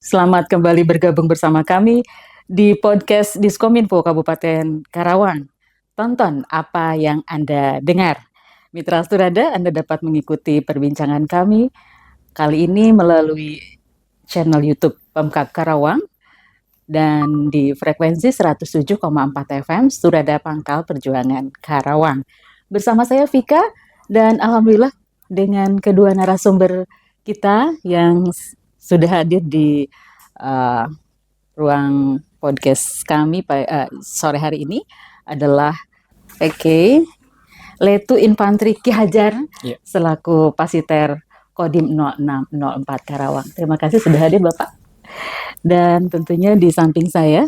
Selamat kembali bergabung bersama kami di podcast Diskominfo Kabupaten Karawang. Tonton apa yang Anda dengar. Mitra Sturada, Anda dapat mengikuti perbincangan kami kali ini melalui channel YouTube Pemkab Karawang dan di frekuensi 107,4 FM Sturada Pangkal Perjuangan Karawang. Bersama saya Vika dan alhamdulillah dengan kedua narasumber kita yang sudah hadir di ruang podcast kami sore hari ini adalah PK Letu Infantri Ki Hajar selaku Pasiter Kodim 0604 Karawang. Terima kasih sudah hadir Bapak. Dan tentunya di samping saya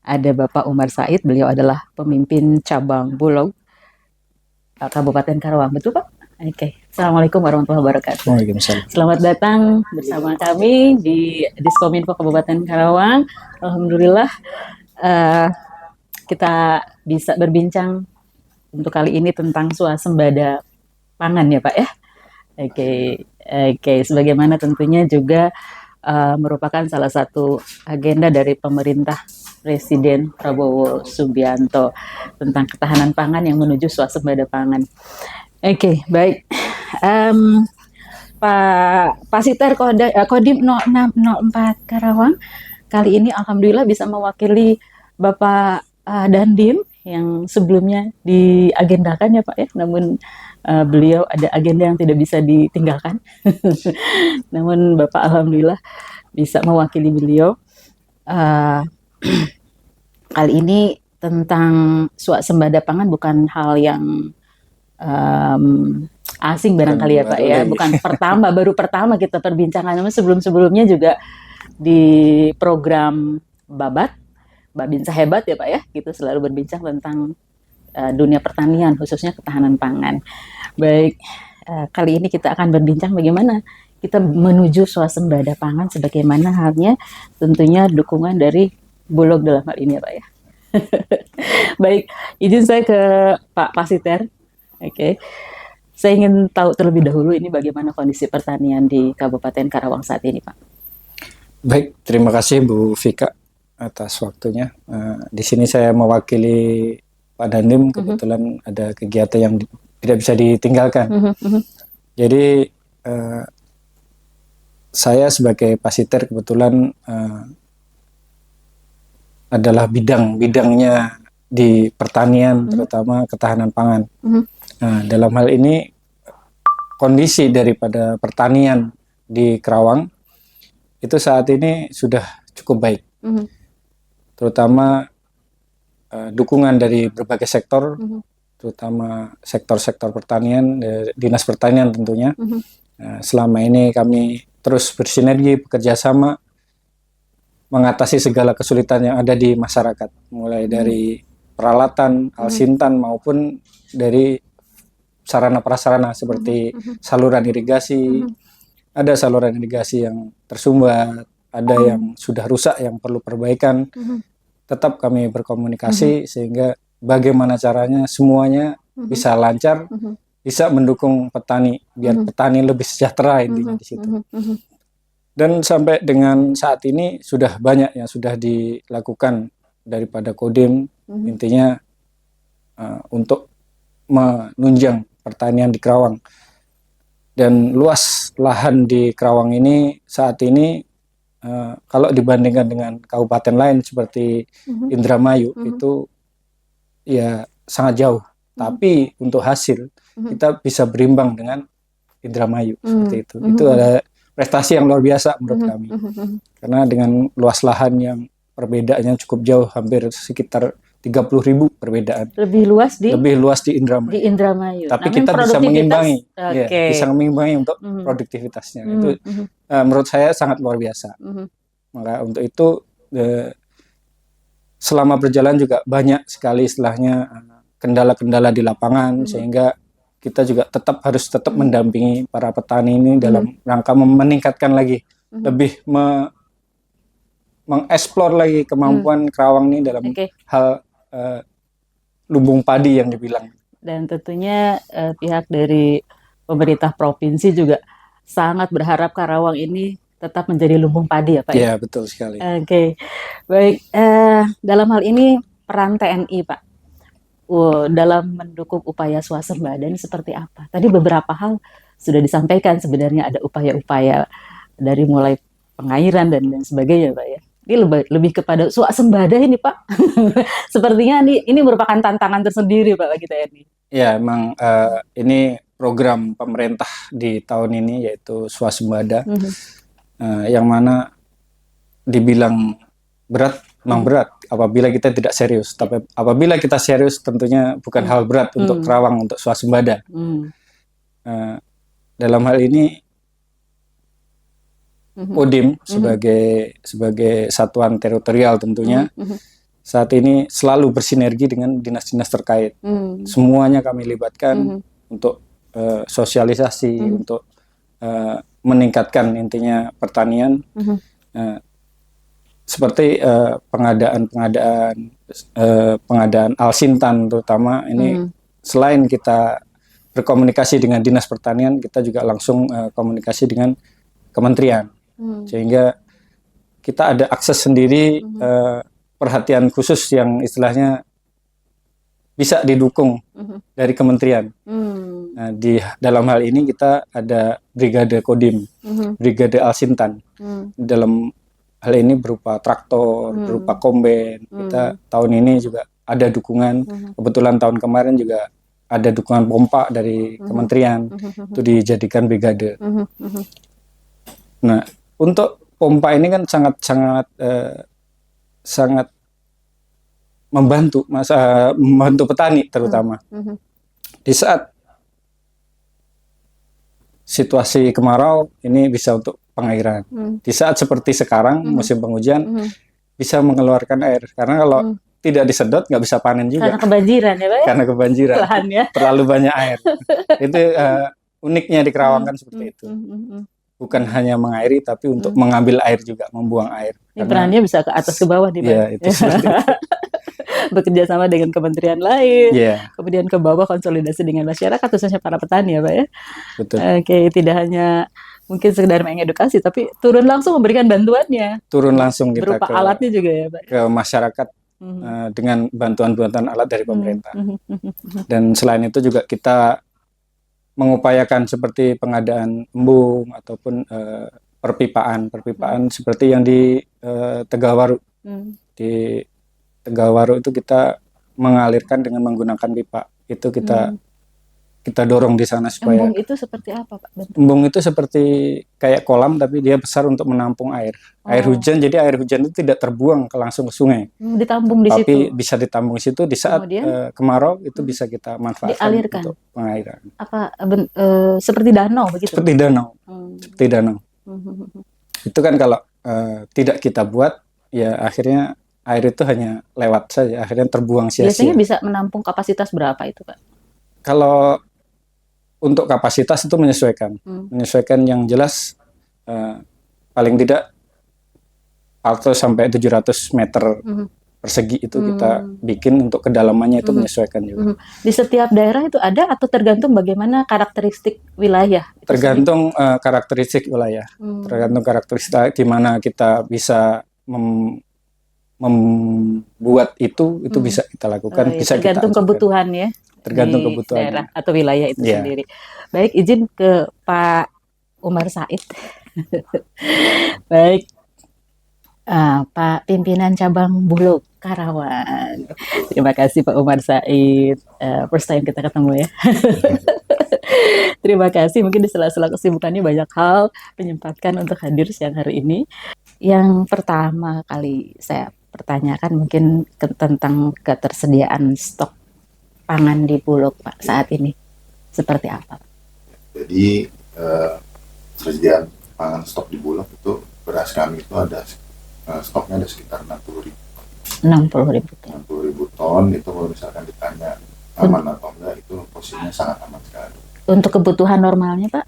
ada Bapak Umar Said, beliau adalah pemimpin cabang Bulog Kabupaten Karawang. Betul Pak? Oke. Assalamualaikum warahmatullahi wabarakatuh. Waalaikumsalam. Selamat datang bersama kami di Diskominfo Kabupaten Karawang. Alhamdulillah kita bisa berbincang untuk kali ini tentang swasembada pangan ya Pak ya. Oke. Sebagaimana tentunya juga merupakan salah satu agenda dari pemerintah Presiden Prabowo Subianto tentang ketahanan pangan yang menuju swasembada pangan. Oke, baik. Pak Pasiter Kodim 0604 Karawang kali ini alhamdulillah bisa mewakili Bapak Dandim yang sebelumnya diagendakan ya Pak ya, namun beliau ada agenda yang tidak bisa ditinggalkan. Namun Bapak alhamdulillah bisa mewakili beliau. Kali ini tentang swasembada pangan bukan hal yang asing barangkali ya Pak ya, bukan baru pertama kita perbincangan, namun sebelumnya juga di program Babinsa Hebat ya Pak ya, gitu selalu berbincang tentang dunia pertanian khususnya ketahanan pangan. Baik, kali ini kita akan berbincang bagaimana kita menuju swasembada pangan sebagaimana halnya tentunya dukungan dari Bulog dalam hal ini ya Pak ya. Baik, izin saya ke Pak Pasiter. Oke. Saya ingin tahu terlebih dahulu ini bagaimana kondisi pertanian di Kabupaten Karawang saat ini, Pak. Baik, terima kasih Bu Vika atas waktunya. Di sini saya mewakili Pak Dandim, kebetulan ada kegiatan yang tidak bisa ditinggalkan. Jadi saya sebagai Pasiter kebetulan adalah bidangnya di pertanian, terutama ketahanan pangan. Nah, dalam hal ini kondisi daripada pertanian di Karawang itu saat ini sudah cukup baik, terutama dukungan dari berbagai sektor, terutama sektor-sektor pertanian, dinas pertanian tentunya. Nah, selama ini kami terus bersinergi, bekerja sama mengatasi segala kesulitan yang ada di masyarakat, mulai dari peralatan, alsintan maupun dari sarana prasarana seperti saluran irigasi. Ada saluran irigasi yang tersumbat, ada yang sudah rusak yang perlu perbaikan. Tetap kami berkomunikasi sehingga bagaimana caranya semuanya bisa lancar, bisa mendukung petani biar petani lebih sejahtera intinya di situ. Dan sampai dengan saat ini sudah banyak yang sudah dilakukan daripada Kodim, intinya untuk menunjang pertanian di Karawang. Dan luas lahan di Karawang ini saat ini kalau dibandingkan dengan kabupaten lain seperti Indramayu itu ya sangat jauh. Tapi untuk hasil kita bisa berimbang dengan Indramayu seperti itu. Itu ada prestasi yang luar biasa menurut kami. Karena dengan luas lahan yang perbedaannya cukup jauh, hampir sekitar 30.000 perbedaan. Lebih luas di Indramayu. Di Indramayu. Tapi namun kita bisa mengimbangi, bisa mengimbangi untuk produktivitasnya. Itu menurut saya sangat luar biasa. Maka untuk itu selama berjalan juga banyak sekali istilahnya kendala-kendala di lapangan, sehingga kita juga harus tetap mendampingi para petani ini dalam rangka meningkatkan lagi, lebih mengeksplor lagi kemampuan Karawang ini dalam hal lumbung padi yang dibilang. Dan tentunya pihak dari pemerintah provinsi juga sangat berharap Karawang ini tetap menjadi lumbung padi ya Pak? Ya, betul sekali. Oke, baik. Dalam hal ini peran TNI Pak, dalam mendukung upaya swasembada ini seperti apa? Tadi beberapa hal sudah disampaikan, sebenarnya ada upaya-upaya dari mulai pengairan dan lain sebagainya Pak ya. Ini lebih kepada swasembada ini Pak. Sepertinya ini merupakan tantangan tersendiri Pak bagi TNI. Ya, emang ini program pemerintah di tahun ini yaitu swasembada, yang mana dibilang berat, memang berat apabila kita tidak serius. Tapi apabila kita serius, tentunya bukan hal berat untuk Kerawang untuk swasembada. Dalam hal ini Kodim sebagai satuan teritorial tentunya saat ini selalu bersinergi dengan dinas-dinas terkait. Semuanya kami libatkan untuk sosialisasi, untuk meningkatkan intinya pertanian. Seperti pengadaan alsintan terutama ini, selain kita berkomunikasi dengan dinas pertanian, kita juga langsung komunikasi dengan kementerian, sehingga kita ada akses sendiri, perhatian khusus yang istilahnya bisa didukung dari kementerian. Nah, di dalam hal ini kita ada brigade Kodim, brigade alsintan. Dalam hal ini berupa traktor, berupa komben. Kita tahun ini juga ada dukungan. Kebetulan tahun kemarin juga ada dukungan pompa dari kementerian, itu dijadikan brigade. Nah, untuk pompa ini kan sangat membantu petani terutama. Di saat situasi kemarau ini bisa untuk pengairan. Di saat seperti sekarang musim penghujan bisa mengeluarkan air, karena kalau tidak disedot nggak bisa panen juga. Karena kebanjiran ya Pak ya? Karena kebanjiran. Lahan ya. Terlalu banyak air. Itu uniknya di Kerawang kan seperti itu. Bukan hanya mengairi, tapi untuk mengambil air juga, membuang air. Ini perannya bisa ke atas ke bawah nih Pak. Iya, itu seperti itu. Bekerja sama dengan kementerian lain, Yeah. kemudian ke bawah konsolidasi dengan masyarakat, khususnya para petani ya Pak ya. Betul. Oke, tidak hanya mungkin sekedar mengedukasi, tapi turun langsung memberikan bantuannya. Turun langsung kita Berupa alatnya juga ya Pak. ke masyarakat dengan bantuan-bantuan alat dari pemerintah. Dan selain itu juga kita mengupayakan seperti pengadaan embung ataupun perpipaan seperti yang di Tegawaru. Di Tegawaru itu kita mengalirkan dengan menggunakan pipa. Itu kita dorong di sana supaya. Embung itu seperti apa Pak? Embung itu seperti kayak kolam, tapi dia besar untuk menampung air. Air hujan, jadi air hujan itu tidak terbuang langsung ke sungai. Ditampung di situ. Tapi bisa ditampung di situ. Di saat kemarau itu bisa kita manfaatkan dialirkan untuk pengairan. Apa seperti danau begitu? Seperti danau. Seperti danau. Itu kan kalau tidak kita buat, ya akhirnya air itu hanya lewat saja, akhirnya terbuang sia-sia. Biasanya bisa menampung kapasitas berapa itu Pak? Kalau untuk kapasitas itu menyesuaikan yang jelas, paling tidak 400 sampai 700 meter persegi itu kita bikin, untuk kedalamannya itu menyesuaikan juga. Di setiap daerah itu ada atau tergantung bagaimana karakteristik wilayah? Tergantung karakteristik wilayah, tergantung karakteristik gimana kita bisa membuat itu bisa kita lakukan, bisa tergantung kita kebutuhan ya. Tergantung di kebutuhan daerah atau wilayah itu sendiri. Baik, izin ke Pak Umar Said. Baik, Pak Pimpinan Cabang Bulog Karawang. Terima kasih Pak Umar Said. First time kita ketemu ya. Terima kasih. Mungkin di sela-sela kesibukannya banyak hal menyempatkan untuk hadir siang hari ini. Yang pertama kali saya pertanyakan mungkin tentang ketersediaan stok pangan di Bulog Pak saat ini seperti apa? Jadi persediaan pangan stok di Bulog itu, beras kami itu ada stoknya ada sekitar 60.000 ton. Itu kalau misalkan ditanya aman atau enggak, itu posisinya sangat aman sekali. Untuk kebutuhan normalnya Pak?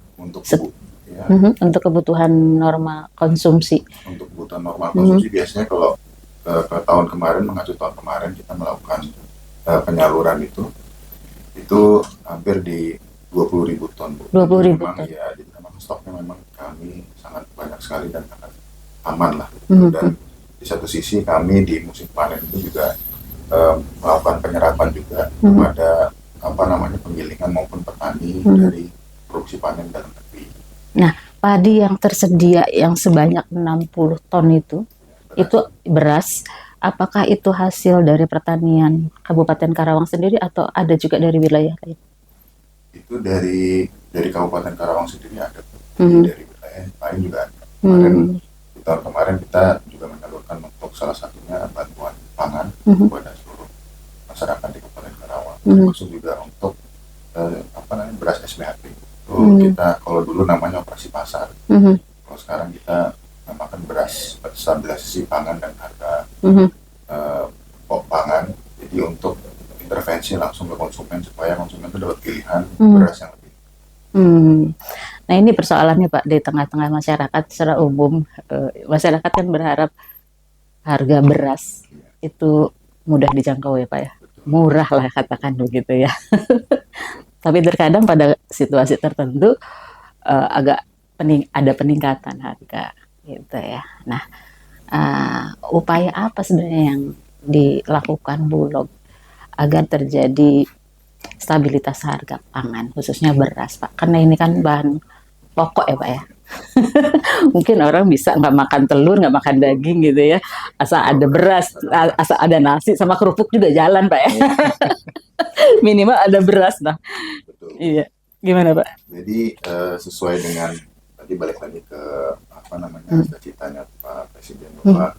Untuk kebutuhan normal konsumsi. Untuk kebutuhan normal konsumsi biasanya kalau ke tahun kemarin, mengacu tahun kemarin kita melakukan penyaluran itu hampir di 20.000 ton. 20.000 ton. Ya, jadi memang stoknya memang kami sangat banyak sekali dan sangat aman lah. Dan di satu sisi kami di musim panen itu juga melakukan penyerapan juga kepada penggilingan maupun petani dari produksi panen dalam negeri. Nah, padi yang tersedia yang sebanyak 60 ton itu beras, apakah itu hasil dari pertanian Kabupaten Karawang sendiri atau ada juga dari wilayah lain? Itu dari Kabupaten Karawang sendiri ada, dari wilayah lain juga ada. Tahun kemarin kita juga menyalurkan untuk salah satunya bantuan pangan kepada seluruh masyarakat di Kabupaten Karawang, termasuk juga untuk beras SPHP. Kita kalau dulu namanya operasi pasar, kalau sekarang kita namakan beras stabilisasi pangan dan harga pokok pangan. Jadi untuk intervensi langsung ke konsumen supaya konsumen itu dapat pilihan beras yang lebih. Nah, ini persoalannya Pak, di tengah-tengah masyarakat secara umum, masyarakat kan berharap harga beras itu mudah dijangkau ya Pak ya, murah lah katakan begitu ya. Tapi terkadang pada situasi tertentu agak ada peningkatan harga gitu ya. Nah, upaya apa sebenarnya yang dilakukan Bulog agar terjadi stabilitas harga pangan, khususnya beras Pak? Karena ini kan bahan pokok ya Pak ya. Mungkin orang bisa nggak makan telur, nggak makan daging gitu ya, asal ada beras, asal ada nasi sama kerupuk juga jalan Pak ya. Minimal ada beras nah. Betul. Iya, gimana Pak? Jadi sesuai dengan tadi balik lagi ke cita-citanya Pak Presiden bahwa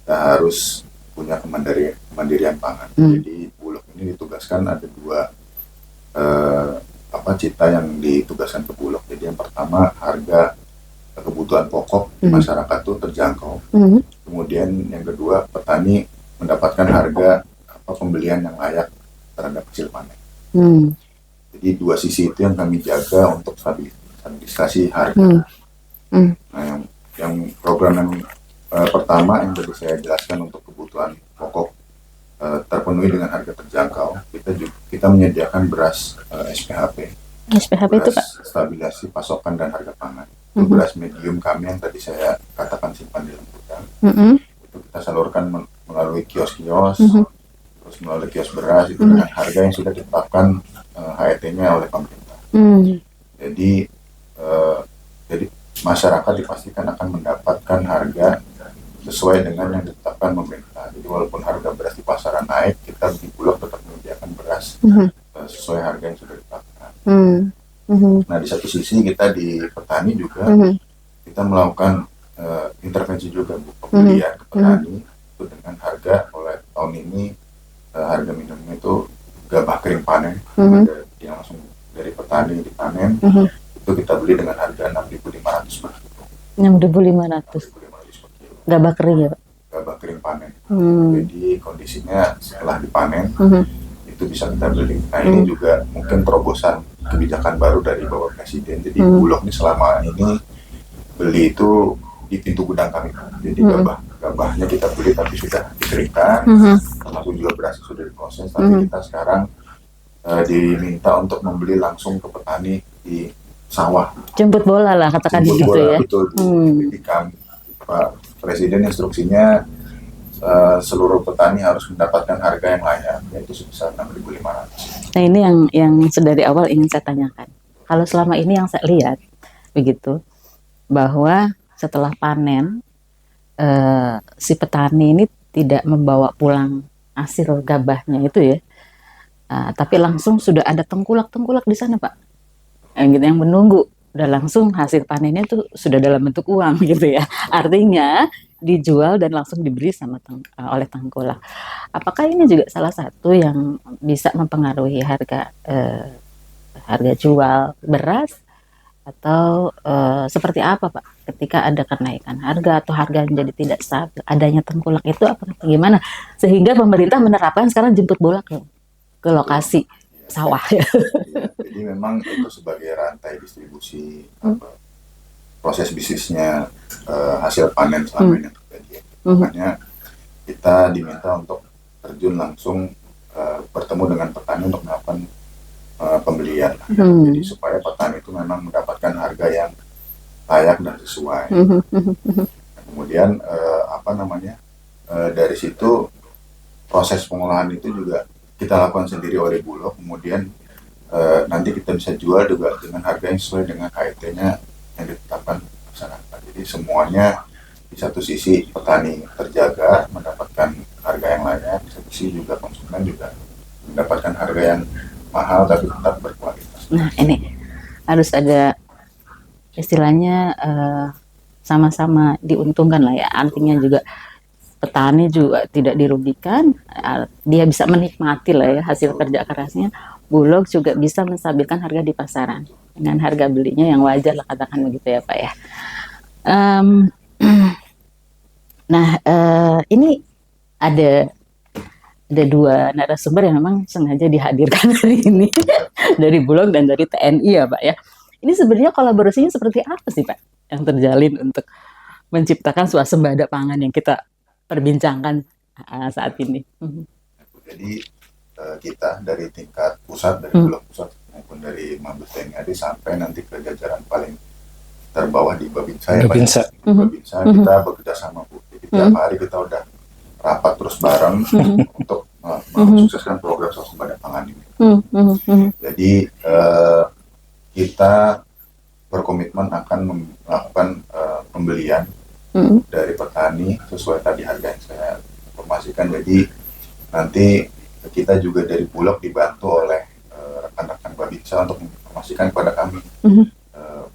kita harus punya kemandirian pangan. Jadi Bulog ini ditugaskan ada dua cita yang ditugaskan ke Bulog. Jadi yang pertama harga kebutuhan pokok di masyarakat itu terjangkau. Kemudian yang kedua petani mendapatkan harga pembelian yang layak terhadap hasil panen. Jadi dua sisi itu yang kami jaga untuk stabilisasi harga. Nah, yang program yang pertama yang tadi saya jelaskan untuk kebutuhan pokok terpenuhi dengan harga terjangkau, kita menyediakan beras SPHP. SPHP beras itu Pak? Stabilisasi pasokan dan harga pangan. Itu beras medium kami yang tadi saya katakan simpan di dalam gudang. Itu kita salurkan melalui kios-kios, terus melalui kios beras itu dengan harga yang sudah ditetapkan HET-nya oleh pemerintah. Jadi masyarakat dipastikan akan mendapatkan harga sesuai dengan yang ditetapkan pemerintah. Jadi walaupun harga beras di pasaran naik, kita di Bulog tetap menyediakan beras sesuai harga yang sudah ditetapkan. Nah, di satu sisi kita di petani juga kita melakukan intervensi juga pembelian ke petani itu dengan harga oleh tahun ini harga minimum itu gabah kering panen yang langsung dari petani dipanen itu kita beli dengan harga 6.500 per kilo. 6.500. Gabah kering ya Pak? Gabah kering panen. Jadi kondisinya setelah dipanen itu bisa kita beli. Nah, ini juga mungkin terobosan kebijakan baru dari Bapak Presiden. Jadi Bulog ini selama ini beli itu di pintu gudang kami. Jadi gabahnya kita beli tapi sudah dikeringkan, termasuk juga beras sudah diproses. Tapi kita sekarang diminta untuk membeli langsung ke petani di sawah. Jemput bola lah katakan begitu ya. Betul. Jadi kami Pak Presiden instruksinya seluruh petani harus mendapatkan harga yang layak, yaitu sebesar 6.500. Nah, ini yang dari awal ingin saya tanyakan. Kalau selama ini yang saya lihat begitu, bahwa setelah panen si petani ini tidak membawa pulang hasil gabahnya itu ya, tapi langsung sudah ada tengkulak-tengkulak di sana Pak, yang menunggu, udah langsung hasil panennya itu sudah dalam bentuk uang gitu ya. Artinya dijual dan langsung diberi oleh tengkulak. Apakah ini juga salah satu yang bisa mempengaruhi harga jual beras atau seperti apa Pak? Ketika ada kenaikan harga atau harga menjadi tidak stabil, adanya tengkulak itu apa gimana? Sehingga pemerintah menerapkan sekarang jemput bola ke lokasi sawah. Jadi memang itu sebagai rantai distribusi proses bisnisnya hasil panen selama ini terjadi. Makanya kita diminta untuk terjun langsung bertemu dengan petani untuk melakukan pembelian lah, ya. Jadi supaya petani itu memang mendapatkan harga yang layak dan sesuai. Kemudian dari situ proses pengolahan itu juga kita lakukan sendiri oleh Bulog. Kemudian nanti kita bisa jual juga dengan harga yang sesuai dengan HET-nya yang ditetapkan masyarakat. Jadi semuanya di satu sisi petani terjaga mendapatkan harga yang layak, di satu sisi juga konsumen juga mendapatkan harga yang mahal tapi tetap berkualitas. Nah ini harus ada istilahnya sama-sama diuntungkan lah ya, artinya juga petani juga tidak dirugikan, dia bisa menikmati lah ya hasil kerja kerasnya. Bulog juga bisa menstabilkan harga di pasaran dengan harga belinya yang wajar lah, katakan begitu ya Pak ya. Ini ada dua narasumber yang memang sengaja dihadirkan hari ini dari Bulog dan dari TNI ya Pak ya. Ini sebenarnya kolaborasinya seperti apa sih Pak yang terjalin untuk menciptakan swasembada pangan yang kita perbincangkan saat ini? Jadi kita dari tingkat pusat, dari Bulog pusat maupun dari Mabes TNI AD sampai nanti ke jajaran paling terbawah di Babinsa ya Pak. Babinsa kita bekerja sama Bu. Jadi tiap hari kita udah rapat terus bareng untuk mensukseskan program swasembada pangan ini. Jadi kita berkomitmen akan melakukan pembelian dari petani sesuai tadi harga yang saya informasikan. Jadi nanti kita juga dari Bulog dibantu oleh rekan-rekan Babinsa untuk menginformasikan kepada kami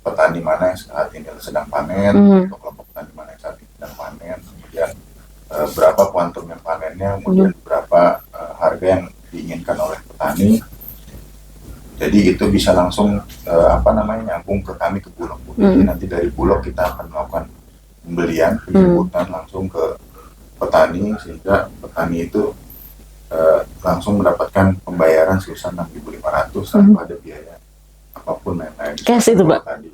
petani mana yang saat ini sedang panen, kelompok petani mana yang saat ini sedang panen, kemudian berapa kuantum yang panennya, kemudian berapa harga yang diinginkan oleh petani. Jadi itu bisa langsung nyambung ke kami ke Bulog. Jadi nanti dari Bulog kita akan melakukan pembelian penjemputan langsung ke petani, sehingga petani itu langsung mendapatkan pembayaran sebesar 6.500 tanpa ada biaya apapun lain-lain. Cash itu Pak? Tadi.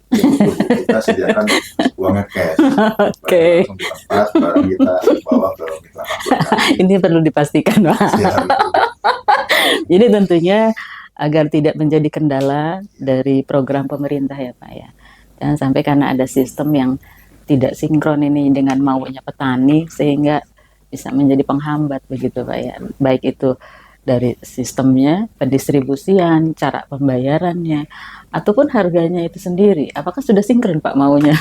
Kita sediakan uangnya cash. Oke. Langsung di tempat, barang kita bawa ke mitra kami. Ini perlu dipastikan Pak. Jadi tentunya agar tidak menjadi kendala dari program pemerintah ya Pak ya. Jangan sampai karena ada sistem yang tidak sinkron ini dengan maunya petani sehingga bisa menjadi penghambat begitu Pak ya. Baik itu dari sistemnya, pendistribusian, cara pembayarannya, ataupun harganya itu sendiri. Apakah sudah sinkron Pak maunya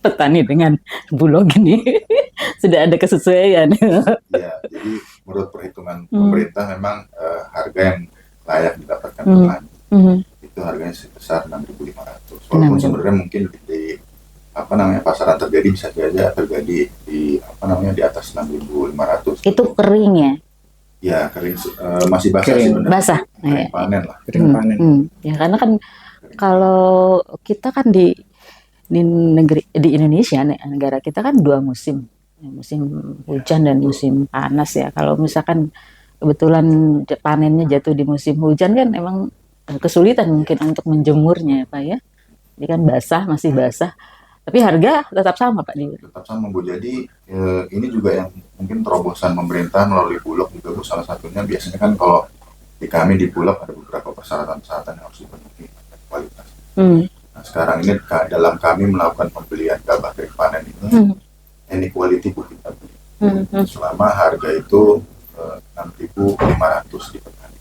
petani dengan Bulog ini? Sudah ada kesesuaian? Ya, jadi menurut perhitungan pemerintah memang harga yang layak didapatkan petani itu harganya sebesar 6.500. Walaupun sebenarnya mungkin di pasaran terjadi bisa saja terjadi di di atas 6.500. Itu kering ya? Ya kering, masih basah sih benar. Basah. Kering panen lah. Kering panen. Ya karena kan kalau kita kan di Indonesia negara kita kan dua musim, musim hujan dan musim panas ya. Kalau misalkan kebetulan panennya jatuh di musim hujan kan emang kesulitan mungkin untuk menjemurnya Pak ya. Jadi kan masih basah. Tapi harga tetap sama Pak? Tetap sama Bu. Jadi ini juga yang mungkin terobosan pemerintah melalui Bulog juga Bu. Salah satunya biasanya kan kalau di kami di Bulog ada beberapa persyaratan-persyaratan yang harus dipenuhi kualitas. Nah, sekarang ini dalam kami melakukan pembelian gabah kering panen ini, any quality Bu kita beli. Selama harga itu 6.500 di petani.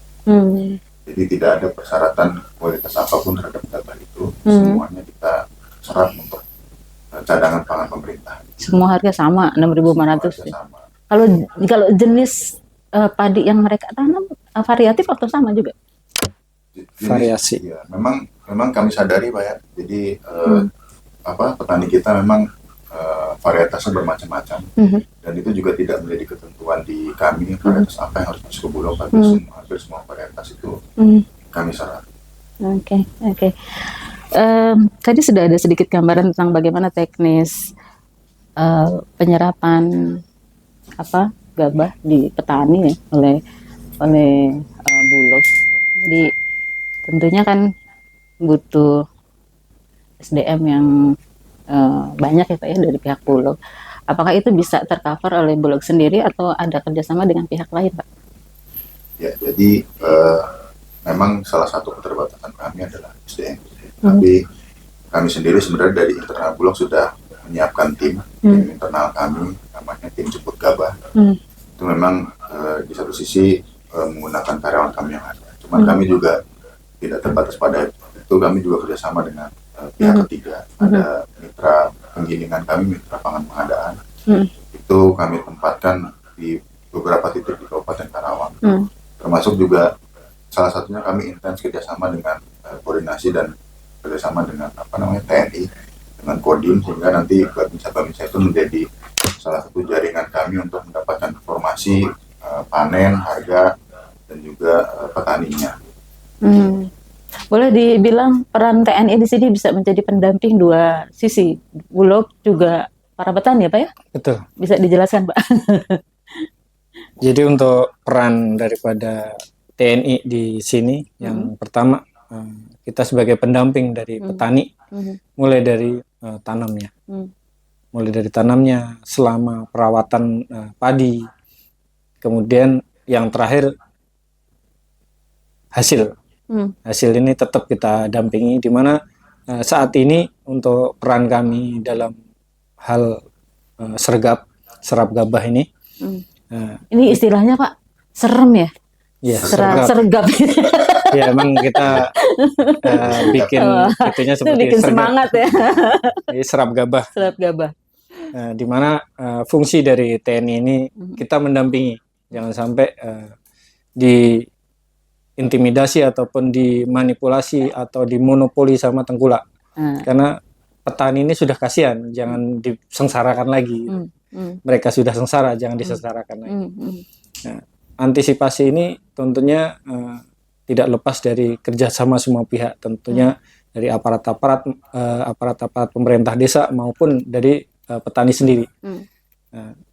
Jadi tidak ada persyaratan kualitas apapun terhadap gabah itu. Semuanya kita serap untuk cadangan pangan pemerintah. Semua harga sama 6.500. Kalau jenis padi yang mereka tanam variatif atau sama juga? Variasi. Ya, memang kami sadari Pak ya. Jadi petani kita memang varietasnya bermacam-macam, dan itu juga tidak menjadi ketentuan di kami varietas apa yang harus masuk ke Bulog, tapi hampir semua varietas itu kami serap. Oke. Tadi sudah ada sedikit gambaran tentang bagaimana teknis penyerapan gabah di petani ya, oleh Bulog. Jadi tentunya kan butuh SDM yang banyak ya Pak ya dari pihak Bulog. Apakah itu bisa tercover oleh Bulog sendiri atau ada kerjasama dengan pihak lain Pak? Ya, jadi memang salah satu keterbatasan kami adalah SDM. Tapi kami sendiri sebenarnya dari internal Bulog sudah menyiapkan tim internal kami, namanya tim Jemput Gabah. Itu memang di satu sisi menggunakan karyawan kami yang ada. Cuman kami juga tidak terbatas pada itu, kami juga kerjasama dengan pihak ketiga. Ada mitra penggilingan kami, mitra pangan pengadaan. Itu kami tempatkan di beberapa titik di Kabupaten Karawang. Termasuk juga salah satunya kami intens kerjasama dengan koordinasi dan kerjasama dengan TNI, dengan Kodim, sehingga nanti Babinsa itu menjadi salah satu jaringan kami untuk mendapatkan informasi panen, harga, dan juga petaninya. Boleh dibilang peran TNI di sini bisa menjadi pendamping dua sisi, Bulog juga para petani ya Pak ya? Betul. Bisa dijelaskan Pak? Jadi untuk peran daripada TNI di sini, yang pertama kita sebagai pendamping dari petani, mulai dari tanamnya, selama perawatan padi, kemudian yang terakhir hasil ini tetap kita dampingi, di mana saat ini untuk peran kami dalam hal serap gabah ini. Ini istilahnya Pak, serem ya? Iya, sergap. Ya emang kita bikin itunya seperti bikin semangat ya. Jadi serap gabah. Serap gabah. Di mana fungsi dari TNI ini kita mendampingi, jangan sampai diintimidasi ataupun dimanipulasi atau dimonopoli sama tengkulak. Karena petani ini sudah kasihan, jangan disengsarakan lagi. Mereka sudah sengsara, jangan disengsarakan lagi. Nah, antisipasi ini tentunya tidak lepas dari kerjasama semua pihak, tentunya dari aparat-aparat pemerintah desa maupun dari petani sendiri.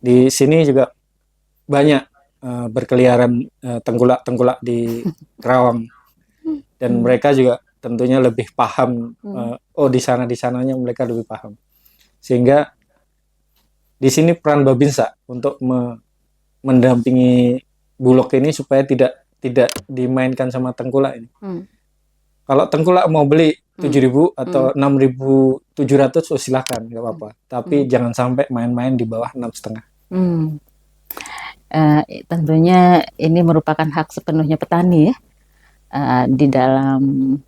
Di sini juga banyak berkeliaran tengkulak di Karawang, dan mereka juga tentunya lebih paham. Di sananya mereka lebih paham, sehingga di sini peran Babinsa untuk mendampingi Bulog ini supaya tidak dimainkan sama tengkulak ini. Kalau tengkulak mau beli 7.000 atau 6.700, silakan, nggak apa-apa. Tapi jangan sampai main-main di bawah 6,5. Tentunya ini merupakan hak sepenuhnya petani ya, di dalam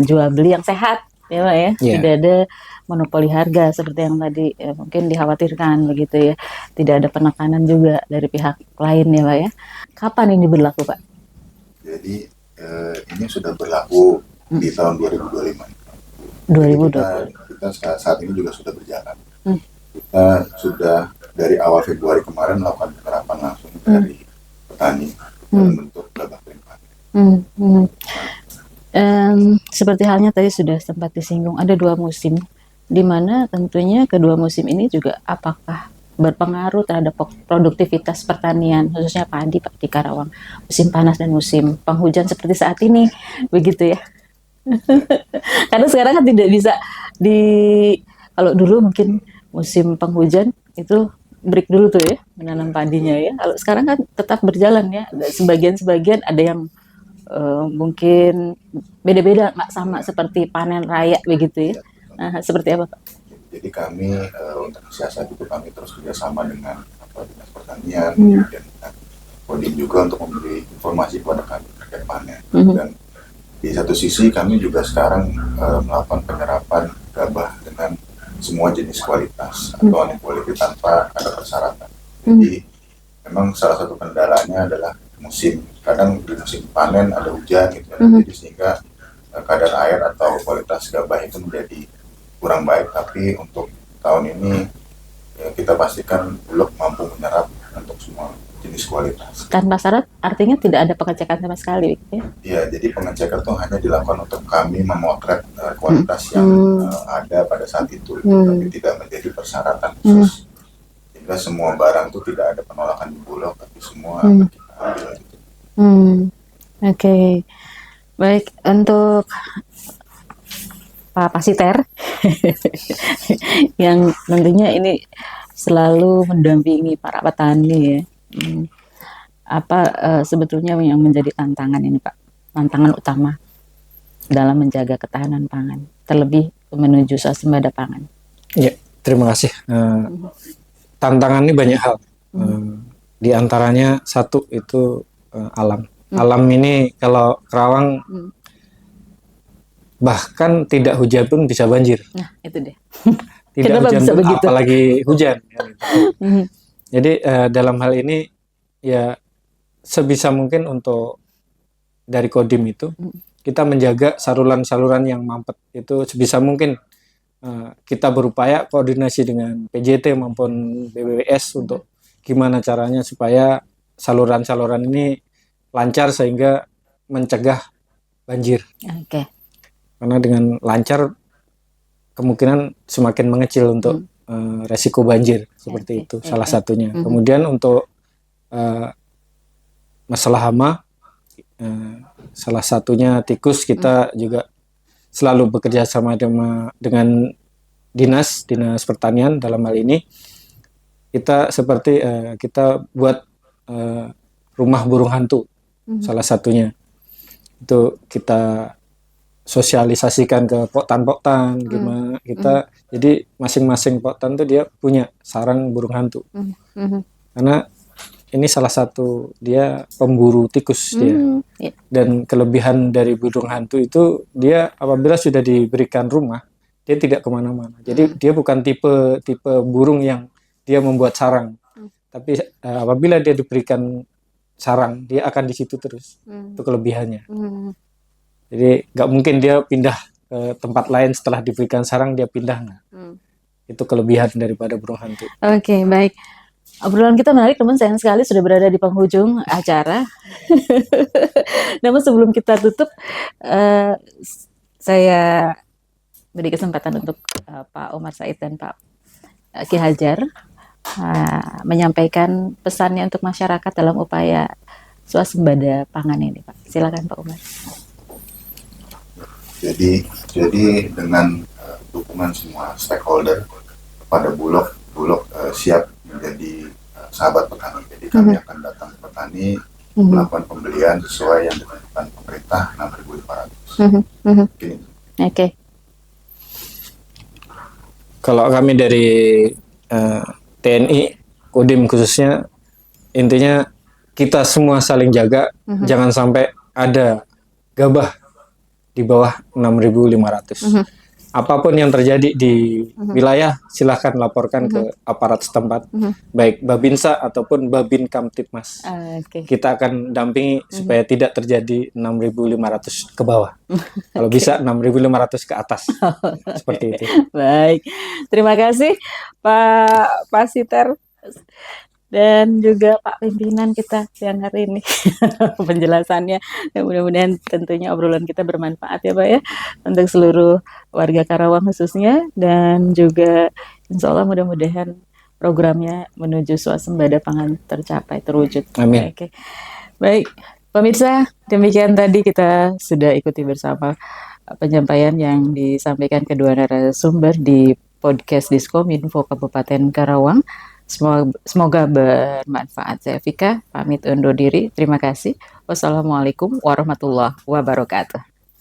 jual beli yang sehat ya Pak ya. Tidak ada monopoli harga seperti yang tadi mungkin dikhawatirkan begitu ya. Tidak ada penekanan juga dari pihak lain ya Pak ya. Kapan ini berlaku Pak? Jadi ini sudah berlaku di tahun 2025. Kita saat ini juga sudah berjalan. Kita sudah dari awal Februari kemarin melakukan penerapan langsung dari petani dalam bentuk gabah kering panen. Seperti halnya tadi sudah sempat disinggung, ada 2 musim, di mana tentunya kedua musim ini juga apakah berpengaruh terhadap produktivitas pertanian, khususnya padi di Karawang, musim panas dan musim penghujan seperti saat ini, begitu ya? Karena sekarang kan tidak bisa kalau dulu mungkin musim penghujan itu break dulu tuh ya, menanam padinya ya. Kalau sekarang kan tetap berjalan ya, sebagian ada yang mungkin beda-beda, nggak sama seperti panen raya begitu ya. Nah, seperti apa Pak? Jadi kami untuk siasat itu kami terus kerjasama dengan Dinas Pertanian, dan Kodim juga untuk memberi informasi kepada kami terkait panen. Dan di satu sisi kami juga sekarang melakukan penyerapan gabah dengan semua jenis kualitas atau anequality tanpa ada persyaratan. Jadi memang salah satu kendalanya adalah musim. Kadang di musim panen ada hujan gitu, jadi sehingga kadar air atau kualitas gabah itu menjadi kurang baik. Tapi untuk tahun ini kita pastikan Bulog mampu menyerap untuk semua jenis kualitas. Tanpa syarat artinya tidak ada pengecekan sama sekali gitu ya? Iya, jadi pengecekan itu hanya dilakukan untuk kami memotret kualitas yang ada pada saat itu, tapi tidak menjadi persyaratan khusus. Sehingga semua barang itu tidak ada penolakan di Bulog, tapi semua kita ambil gitu. Oke. Baik, untuk Pak Pasiter yang tentunya ini selalu mendampingi para petani ya. apa sebetulnya yang menjadi tantangan ini Pak, tantangan utama dalam menjaga ketahanan pangan, terlebih menuju swasembada pangan. Ya, terima kasih. Tantangan ini banyak hal. Di antaranya satu itu alam. Alam ini kalau Karawang bahkan tidak hujan pun bisa banjir. Nah, itu deh. Tidak Kenapa hujan bisa pun begitu? apalagi hujan. Ya, gitu. Jadi dalam hal ini ya sebisa mungkin untuk dari Kodim itu kita menjaga saluran-saluran yang mampet itu sebisa mungkin kita berupaya koordinasi dengan PJT maupun BBWS untuk gimana caranya supaya saluran-saluran ini lancar sehingga mencegah banjir. Oke. Karena dengan lancar kemungkinan semakin mengecil untuk resiko banjir seperti itu salah satunya. Kemudian untuk masalah hama salah satunya tikus, kita juga selalu bekerja sama dengan dinas pertanian. Dalam hal ini kita seperti kita buat rumah burung hantu salah satunya, itu kita sosialisasikan ke poktan gimana kita. Jadi masing-masing poktan tuh dia punya sarang burung hantu karena ini salah satu dia pemburu tikus dia. Dan kelebihan dari burung hantu itu dia apabila sudah diberikan rumah dia tidak kemana-mana. Jadi dia bukan tipe burung yang dia membuat sarang, tapi apabila dia diberikan sarang dia akan di situ terus. Itu kelebihannya. Jadi nggak mungkin dia pindah ke tempat lain setelah diberikan sarang, dia pindah nggak. Itu kelebihan daripada burung hantu. Oke, baik. Obrolan kita menarik, teman, sayang sekali sudah berada di penghujung acara. Namun sebelum kita tutup, saya beri kesempatan untuk Pak Omar Said dan Pak Ki Hajar menyampaikan pesannya untuk masyarakat dalam upaya swasembada pangan ini, Pak. Silakan Pak Omar. Jadi dengan dukungan semua stakeholder kepada Bulog siap menjadi sahabat petani. Jadi kami akan datang ke petani melakukan pembelian sesuai yang ditentukan pemerintah 6.500. Oke. Kalau kami dari TNI Kodim khususnya, intinya kita semua saling jaga, jangan sampai ada gabah di bawah 6.500. Apapun yang terjadi di wilayah silahkan laporkan ke aparat setempat, baik Babinsa ataupun Babin Kamtipmas. Kita akan dampingi supaya tidak terjadi 6.500 ke bawah. Kalau bisa 6.500 ke atas. Seperti itu. Baik, terima kasih Pak Pasiter dan juga Pak Pimpinan kita siang hari ini penjelasannya. Mudah-mudahan tentunya obrolan kita bermanfaat ya Pak ya untuk seluruh warga Karawang khususnya, dan juga insya Allah mudah-mudahan programnya menuju swasembada pangan tercapai, terwujud. Amin. Oke. Baik, pemirsa, demikian tadi kita sudah ikuti bersama penyampaian yang disampaikan kedua narasumber di podcast Diskominfo Kabupaten Karawang. Semoga bermanfaat. Saya Vika, pamit undur diri. Terima kasih. Wassalamualaikum warahmatullahi wabarakatuh.